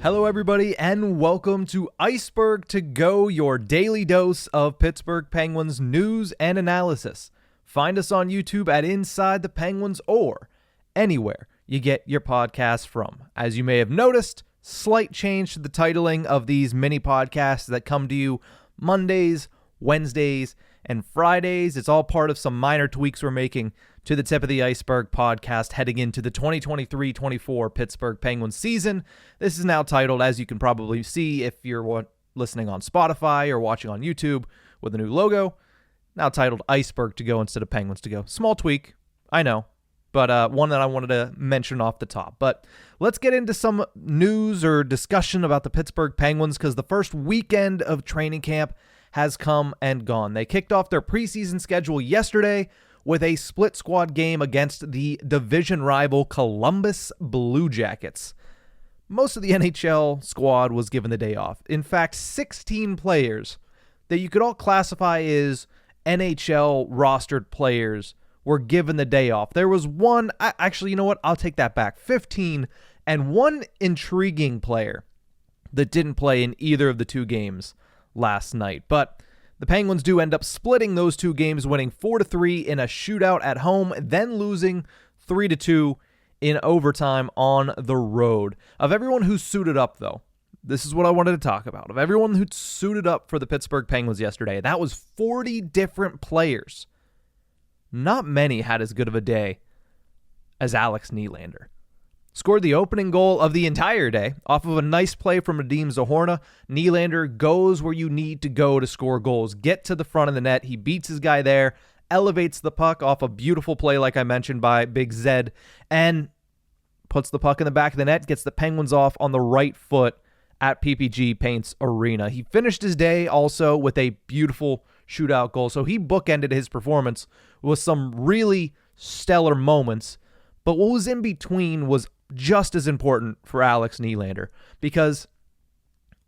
Hello, everybody, and welcome to Ice-Burgh to Go, your daily dose of Pittsburgh Penguins news and analysis. Find us on YouTube at Inside the Penguins or anywhere you get your podcasts from. As you may have noticed, slight change to the titling of these mini podcasts that come to you Mondays, Wednesdays, and Fridays. It's all part of some minor tweaks we're making to the Tip of the Ice-Burgh podcast heading into the 2023-24 Pittsburgh Penguins season. This is now titled, as you can probably see if you're listening on Spotify or watching on YouTube with a new logo, now titled Ice-Burgh to Go instead of Penguins to Go. Small tweak, I know, but one that I wanted to mention off the top. But let's get into some news or discussion about the Pittsburgh Penguins because the first weekend of training camp has come and gone. They kicked off their preseason schedule yesterday with a split squad game against the division rival Columbus Blue Jackets. Most of the NHL squad was given the day off. In fact, 16 players that you could all classify as NHL rostered players were given the day off. There was one, actually, you know what? I'll take that back. 15, and one intriguing player that didn't play in either of the two games last night. But the Penguins do end up splitting those two games, winning 4-3 in a shootout at home, then losing 3-2 in overtime on the road. Of everyone who suited up, though, this is what I wanted to talk about. Of everyone who suited up for the Pittsburgh Penguins yesterday, that was 40 different players. Not many had as good of a day as Alex Nylander. Scored the opening goal of the entire day off of a nice play from Radim Zohorna. Nylander goes where you need to go to score goals. Get to the front of the net. He beats his guy there, elevates the puck off a beautiful play, like I mentioned, by Big Zed, and puts the puck in the back of the net, gets the Penguins off on the right foot at PPG Paints Arena. He finished his day also with a beautiful shootout goal. So he bookended his performance with some really stellar moments. But what was in between was just as important for Alex Nylander because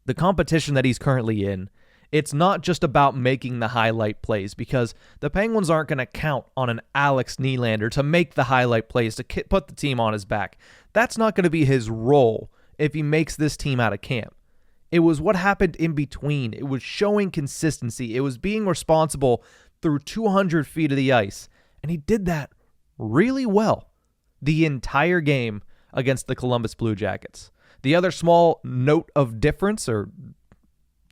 the competition that he's currently in, it's not just about making the highlight plays because the Penguins aren't going to count on an Alex Nylander to make the highlight plays, to put the team on his back. That's not going to be his role if he makes this team out of camp. It was what happened in between. It was showing consistency. It was being responsible through 200 feet of the ice, and he did that really well the entire game against the Columbus Blue Jackets. The other small note of difference, or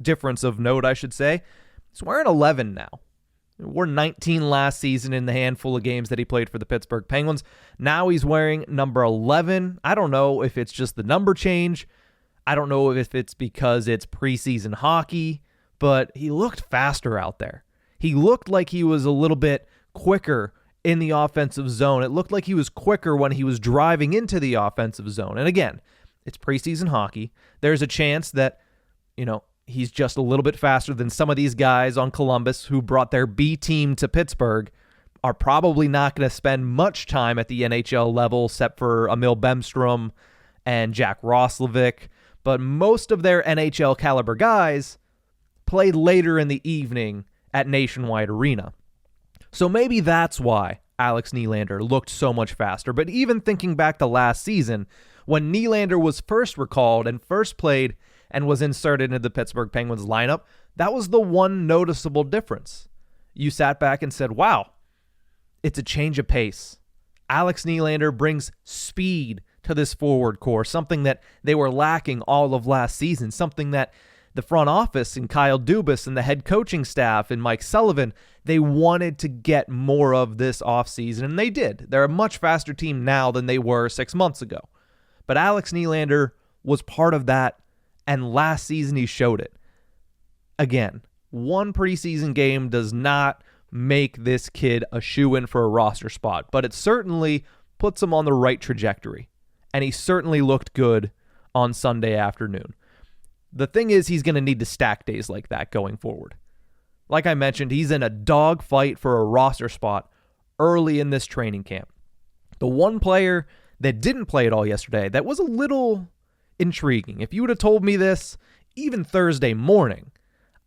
difference of note, I should say, he's wearing 11 now. He wore 19 last season in the handful of games that he played for the Pittsburgh Penguins. Now he's wearing number 11. I don't know if it's just the number change. I don't know if it's because it's preseason hockey, but he looked faster out there. He looked like he was a little bit quicker in the offensive zone. It looked like he was quicker when he was driving into the offensive zone. And again, it's preseason hockey. There's a chance that, he's just a little bit faster than some of these guys on Columbus who brought their B team to Pittsburgh, are probably not going to spend much time at the NHL level except for Emil Bemstrom and Jack Roslovic. But most of their NHL caliber guys played later in the evening at Nationwide Arena. So maybe that's why Alex Nylander looked so much faster. But even thinking back to last season, when Nylander was first recalled and first played and was inserted into the Pittsburgh Penguins lineup, that was the one noticeable difference. You sat back and said, wow, it's a change of pace. Alex Nylander brings speed to this forward core, something that they were lacking all of last season, something that the front office and Kyle Dubas and the head coaching staff and Mike Sullivan, they wanted to get more of this offseason, and they did. They're a much faster team now than they were 6 months ago. But Alex Nylander was part of that, and last season he showed it. Again, one preseason game does not make this kid a shoo-in for a roster spot, but it certainly puts him on the right trajectory, and he certainly looked good on Sunday afternoon. The thing is, he's going to need to stack days like that going forward. Like I mentioned, he's in a dogfight for a roster spot early in this training camp. The one player that didn't play at all yesterday that was a little intriguing. If you would have told me this even Thursday morning,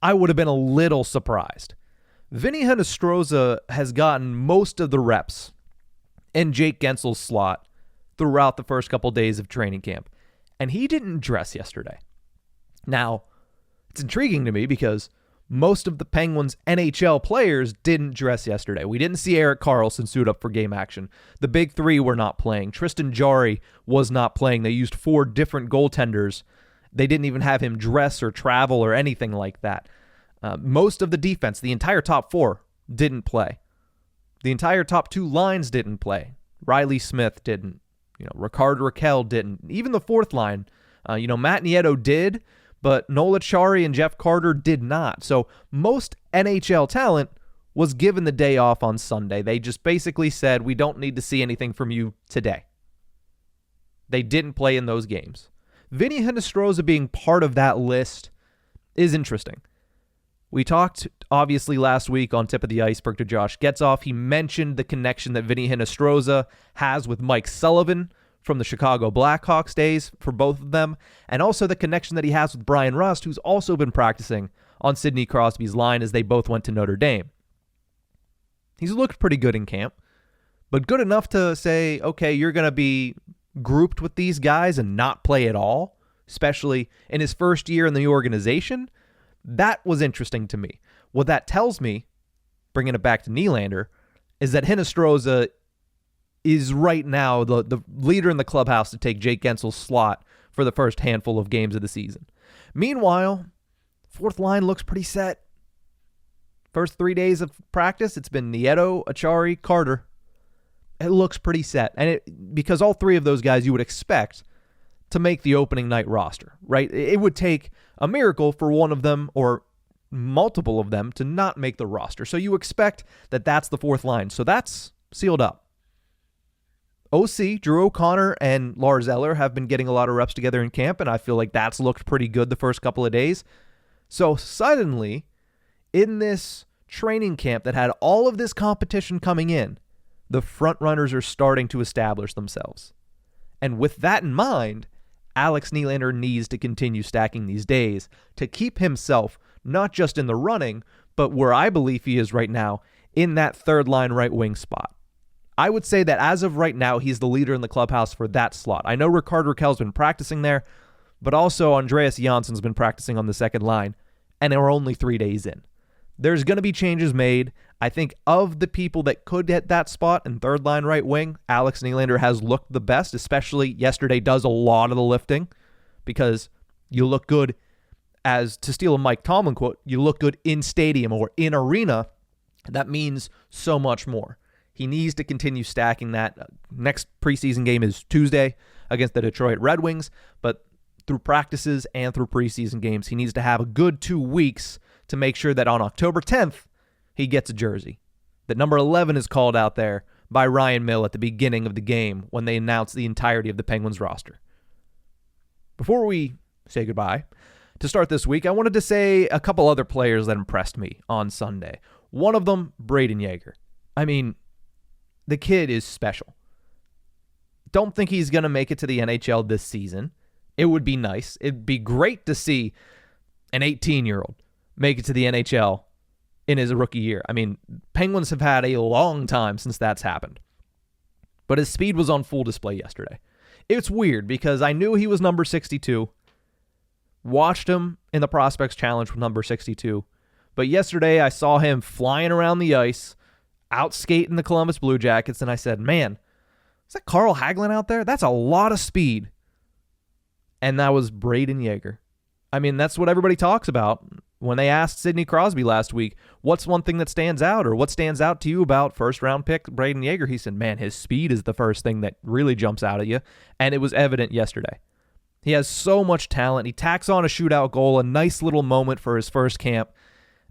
I would have been a little surprised. Vinnie Hinostroza has gotten most of the reps in Jake Gensel's slot throughout the first couple days of training camp. and he didn't dress yesterday. Now, it's intriguing to me because most of the Penguins' NHL players didn't dress yesterday. We didn't see Erik Karlsson suit up for game action. The big three were not playing. Tristan Jarry was not playing. They used 4 different goaltenders. They didn't even have him dress or travel or anything like that. Most of the defense, the entire top 4, didn't play. The entire top 2 lines didn't play. Riley Smith didn't. Ricard Raquel didn't. Even the 4th line, Matt Nieto did, but Nola Chari and Jeff Carter did not. So most NHL talent was given the day off on Sunday. They just basically said, we don't need to see anything from you today. They didn't play in those games. Vinnie Hinostroza being part of that list is interesting. We talked, obviously, last week on Tip of the Iceberg to Josh Getzoff. He mentioned the connection that Vinnie Hinostroza has with Mike Sullivan from the Chicago Blackhawks days for both of them, and also the connection that he has with Brian Rust, who's also been practicing on Sidney Crosby's line as they both went to Notre Dame. He's looked pretty good in camp, but good enough to say, okay, you're going to be grouped with these guys and not play at all, especially in his first year in the organization. That was interesting to me. What that tells me, bringing it back to Nylander, is that Hinostroza is right now the leader in the clubhouse to take Jake Gensel's slot for the first handful of games of the season. Meanwhile, 4th line looks pretty set. First 3 days of practice, it's been Nieto, Achari, Carter. It looks pretty set. And because all 3 of those guys you would expect to make the opening night roster, right? It would take a miracle for one of them or multiple of them to not make the roster. So you expect that that's the 4th line. So that's sealed up. OC, Drew O'Connor, and Lars Eller have been getting a lot of reps together in camp, and I feel like that's looked pretty good the first couple of days. So suddenly, in this training camp that had all of this competition coming in, the front runners are starting to establish themselves. And with that in mind, Alex Nylander needs to continue stacking these days to keep himself not just in the running, but where I believe he is right now, in that 3rd line right wing spot. I would say that as of right now, he's the leader in the clubhouse for that slot. I know Ricard Raquel's been practicing there, but also Andreas Jansson's been practicing on the 2nd line, and we're only 3 days in. There's going to be changes made. I think of the people that could get that spot in 3rd line right wing, Alex Nylander has looked the best, especially yesterday does a lot of the lifting, because you look good, as to steal a Mike Tomlin quote, you look good in stadium or in arena. That means so much more. He needs to continue stacking that. Next preseason game is Tuesday against the Detroit Red Wings, but through practices and through preseason games, he needs to have a good 2 weeks to make sure that on October 10th, he gets a jersey. That number 11 is called out there by Ryan Mill at the beginning of the game when they announced the entirety of the Penguins roster. Before we say goodbye, to start this week, I wanted to say a couple other players that impressed me on Sunday. One of them, Brayden Yager. I mean, the kid is special. Don't think he's going to make it to the NHL this season. It would be nice. It'd be great to see an 18-year-old make it to the NHL in his rookie year. I mean, Penguins have had a long time since that's happened. But his speed was on full display yesterday. It's weird because I knew he was number 62. Watched him in the Prospects Challenge with number 62. But yesterday I saw him flying around the ice, out skating the Columbus Blue Jackets, and I said, man, is that Carl Hagelin out there? That's a lot of speed. And that was Brayden Yager. I mean, that's what everybody talks about. When they asked Sidney Crosby last week, what's one thing that stands out, or what stands out to you about first-round pick Brayden Yager, he said, man, his speed is the first thing that really jumps out at you, and it was evident yesterday. He has so much talent. He tacks on a shootout goal, a nice little moment for his first camp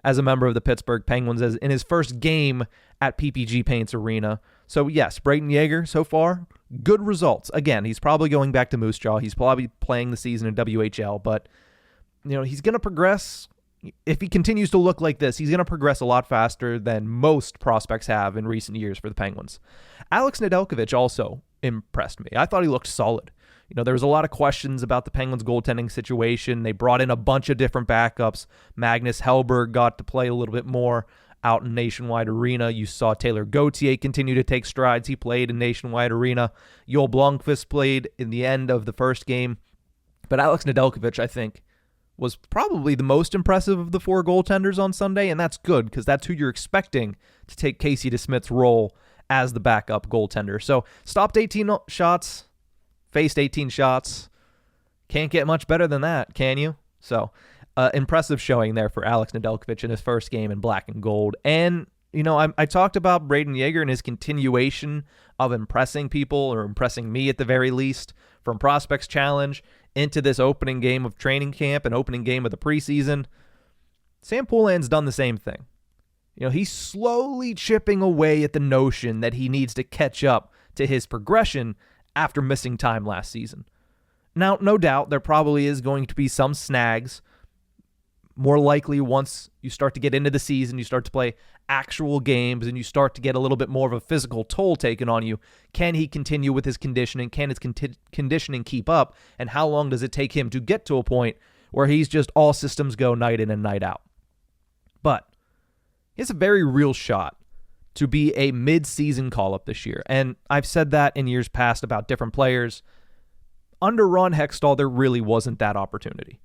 as a member of the Pittsburgh Penguins, as in his first game at PPG Paints Arena. So yes, Brayden Yager, so far, good results. Again, he's probably going back to Moose Jaw. He's probably playing the season in WHL, but he's going to progress. If he continues to look like this, he's going to progress a lot faster than most prospects have in recent years for the Penguins. Alex Nedeljkovic also impressed me. I thought he looked solid. There was a lot of questions about the Penguins' goaltending situation. They brought in a bunch of different backups. Magnus Hellberg got to play a little bit more out in Nationwide Arena. You saw Taylor Gauthier continue to take strides. He played in Nationwide Arena. Joel Blomqvist played in the end of the first game But Alex Nylander, I think, was probably the most impressive of the 4 goaltenders on Sunday, and that's good because that's who you're expecting to take Casey DeSmith's role as the backup goaltender. So stopped 18 shots, faced 18 shots. Can't get much better than that, can you? So impressive showing there for Alex Nylander in his first game in black and gold. And, I talked about Brayden Yager and his continuation of impressing people, or impressing me at the very least, from Prospects Challenge into this opening game of training camp and opening game of the preseason. Sam Poulin done the same thing. He's slowly chipping away at the notion that he needs to catch up to his progression after missing time last season. Now, no doubt, there probably is going to be some snags. More likely, once you start to get into the season, you start to play actual games, and you start to get a little bit more of a physical toll taken on you. Can he continue with his conditioning? Can his conditioning keep up? And how long does it take him to get to a point where he's just all systems go night in and night out? But he has a very real shot to be a mid-season call-up this year. And I've said that in years past about different players. Under Ron Hextall, there really wasn't that opportunity.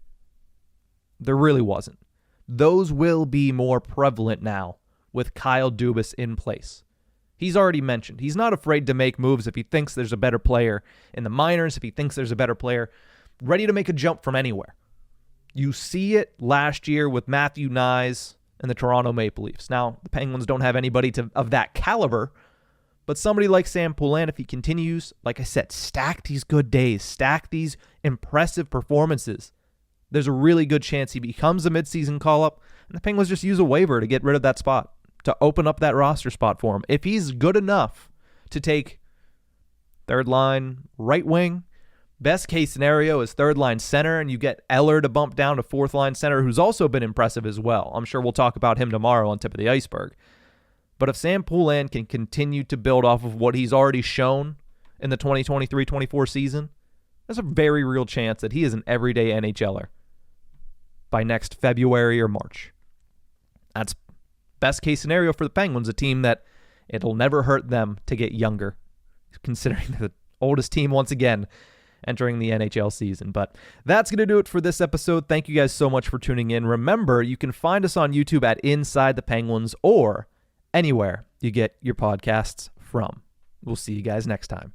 There really wasn't. Those will be more prevalent now with Kyle Dubas in place. He's already mentioned he's not afraid to make moves if he thinks there's a better player in the minors, if he thinks there's a better player ready to make a jump from anywhere. You see it last year with Matthew Nyes and the Toronto Maple Leafs. Now, the Penguins don't have anybody of that caliber, but somebody like Sam Poulin, if he continues, like I said, stack these good days, stack these impressive performances, there's a really good chance he becomes a midseason call-up, and the Penguins just use a waiver to get rid of that spot, to open up that roster spot for him. If he's good enough to take third line right wing, best case scenario is third line center, and you get Eller to bump down to fourth line center, who's also been impressive as well. I'm sure we'll talk about him tomorrow on Tip of the Ice-Burgh. But if Sam Poulin can continue to build off of what he's already shown in the 2023-24 season, there's a very real chance that he is an everyday NHLer by next February or March. That's best case scenario for the Penguins, a team that it'll never hurt them to get younger, considering the oldest team once again entering the NHL season. But that's going to do it for this episode. Thank you guys so much for tuning in. Remember, you can find us on YouTube at Inside the Penguins or anywhere you get your podcasts from. We'll see you guys next time.